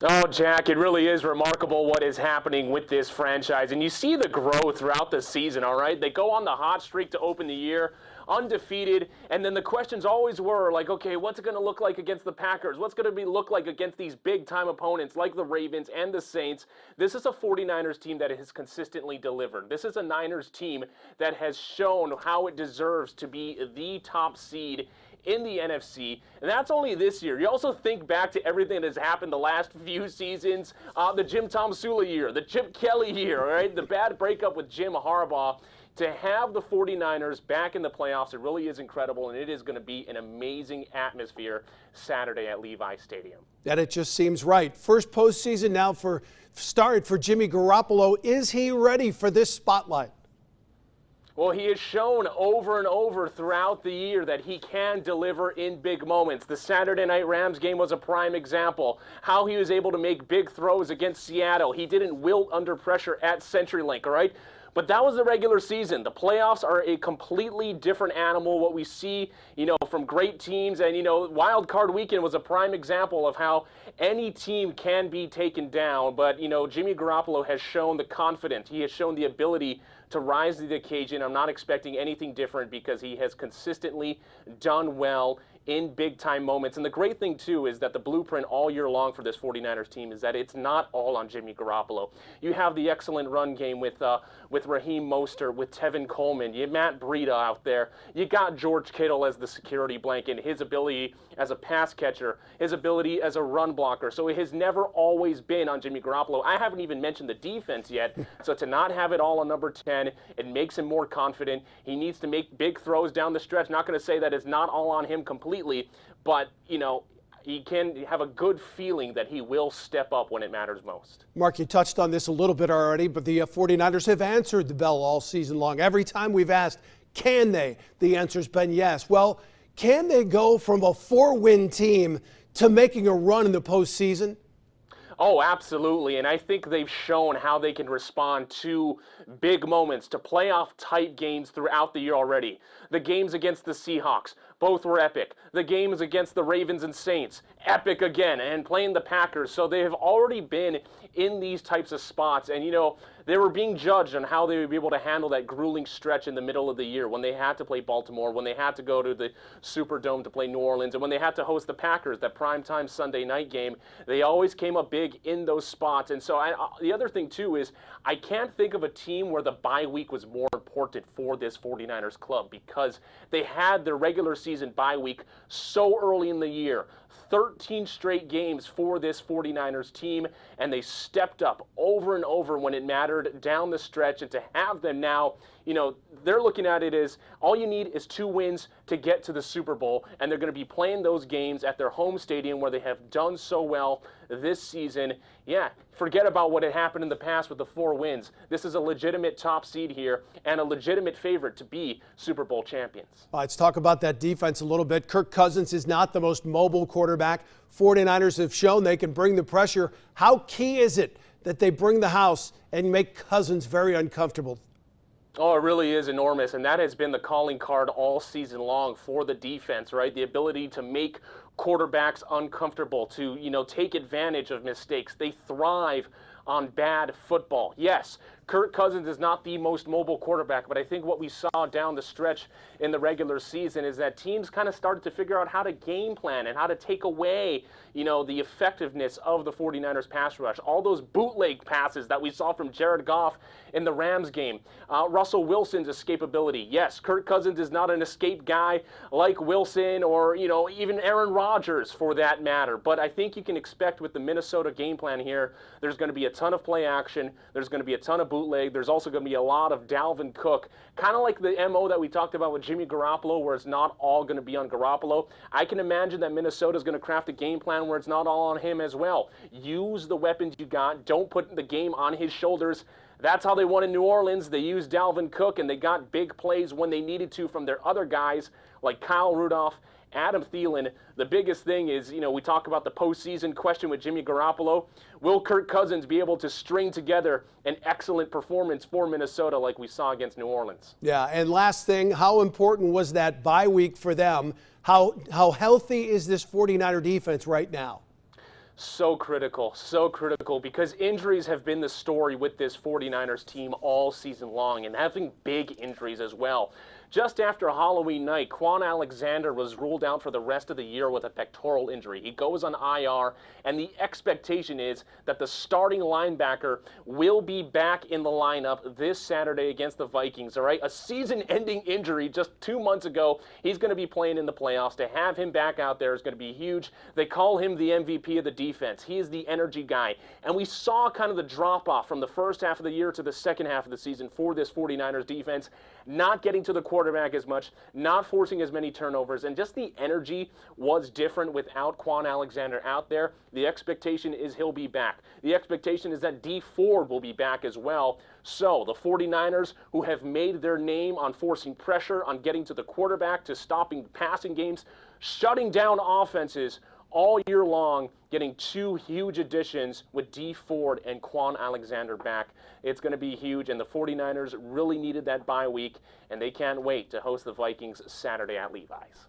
Oh, Jack, it really is remarkable what is happening with this franchise. And you see the growth throughout the season, all right? They go on the hot streak to open the year, undefeated, and then the questions always were like, okay, what's it going to look like against the Packers? What's going to look like against these big-time opponents like the Ravens and the Saints? This is a 49ers team that has consistently delivered. This is a Niners team that has shown how it deserves to be the top seed in the NFC, and that's only this year. You also think back to everything that has happened the last few seasons, the Jim Tomsula year, the Chip Kelly year, right? The bad breakup with Jim Harbaugh. To have the 49ers back in the playoffs, it really is incredible, and it is going to be an amazing atmosphere Saturday at Levi Stadium. That it just seems right. First postseason now for Jimmy Garoppolo. Is he ready for this spotlight? Well, he has shown over and over throughout the year that he can deliver in big moments. The Saturday Night Rams game was a prime example. How he was able to make big throws against Seattle. He didn't wilt under pressure at CenturyLink, all right? But that was the regular season. The playoffs are a completely different animal. What we see, from great teams, and, Wild Card Weekend was a prime example of how any team can be taken down. But, Jimmy Garoppolo has shown the confidence. He has shown the ability to rise to the occasion. I'm not expecting anything different because he has consistently done well in big-time moments. And the great thing, too, is that the blueprint all year long for this 49ers team is that it's not all on Jimmy Garoppolo. You have the excellent run game with Raheem Mostert, with Tevin Coleman. You have Matt Breida out there. You got George Kittle as the security blanket, his ability as a pass catcher, his ability as a run blocker. So it has never always been on Jimmy Garoppolo. I haven't even mentioned the defense yet. So to not have it all on number 10, it makes him more confident. He needs to make big throws down the stretch. Not going to say that it's not all on him completely, but, he can have a good feeling that he will step up when it matters most. Mark, you touched on this a little bit already, but the 49ers have answered the bell all season long. Every time we've asked, can they? The answer's been yes. Well, can they go from a 4-win team to making a run in the postseason? Oh, absolutely. And I think they've shown how they can respond to big moments, to playoff-type games throughout the year already. The games against the Seahawks, both were epic. The games against the Ravens and Saints, epic again, and playing the Packers. So they have already been in these types of spots. And, they were being judged on how they would be able to handle that grueling stretch in the middle of the year when they had to play Baltimore, when they had to go to the Superdome to play New Orleans, and when they had to host the Packers, that primetime Sunday night game. They always came up big in those spots. And so the other thing, too, is I can't think of a team where the bye week was more important for this 49ers club because they had their regular season bye week so early in the year. 13 straight games for this 49ers team, and they stepped up over and over when it mattered down the stretch. And to have them now, they're looking at it as all you need is 2 wins to get to the Super Bowl, and they're going to be playing those games at their home stadium where they have done so well this season. Yeah, forget about what had happened in the past with the 4 wins. This is a legitimate top seed here and a legitimate favorite to be Super Bowl champions. Let's talk about that defense a little bit. Kirk Cousins is not the most mobile quarterback. 49ers have shown they can bring the pressure. How key is it that they bring the house and make Cousins very uncomfortable? Oh, it really is enormous, and that has been the calling card all season long for the defense, right? The ability to make quarterbacks uncomfortable, to, take advantage of mistakes. They thrive on bad football. Yes, Kirk Cousins is not the most mobile quarterback, but I think what we saw down the stretch in the regular season is that teams kind of started to figure out how to game plan and how to take away, the effectiveness of the 49ers pass rush. All those bootleg passes that we saw from Jared Goff in the Rams game. Russell Wilson's escapability. Yes, Kirk Cousins is not an escape guy like Wilson or, even Aaron Rodgers for that matter. But I think you can expect with the Minnesota game plan here, there's going to be a ton of play action. There's going to be a ton of bootleg. There's also going to be a lot of Dalvin Cook, kind of like the MO that we talked about with Jimmy Garoppolo, where it's not all going to be on Garoppolo. I can imagine that Minnesota is going to craft a game plan where it's not all on him as well. Use the weapons you got. Don't put the game on his shoulders. That's how they won in New Orleans. They used Dalvin Cook, and they got big plays when they needed to from their other guys like Kyle Rudolph, Adam Thielen. The biggest thing is, we talk about the postseason question with Jimmy Garoppolo. Will Kirk Cousins be able to string together an excellent performance for Minnesota like we saw against New Orleans? Yeah, and last thing, how important was that bye week for them? How healthy is this 49er defense right now? So critical because injuries have been the story with this 49ers team all season long, and having big injuries as well. Just after Halloween night, Quan Alexander was ruled out for the rest of the year with a pectoral injury. He goes on IR, and the expectation is that the starting linebacker will be back in the lineup this Saturday against the Vikings, all right? A season-ending injury just 2 months ago. He's going to be playing in the playoffs. To have him back out there is going to be huge. They call him the MVP of the defense. He is the energy guy. And we saw kind of the drop-off from the first half of the year to the second half of the season for this 49ers defense, not getting to the quarterback as much, not forcing as many turnovers, and just the energy was different without Quan Alexander out there. The expectation is he'll be back. The expectation is that D Ford will be back as well. So the 49ers, who have made their name on forcing pressure, on getting to the quarterback, to stopping passing games, shutting down offenses all year long, getting two huge additions with D Ford and Quan Alexander back. It's going to be huge, and the 49ers really needed that bye week, and they can't wait to host the Vikings Saturday at Levi's.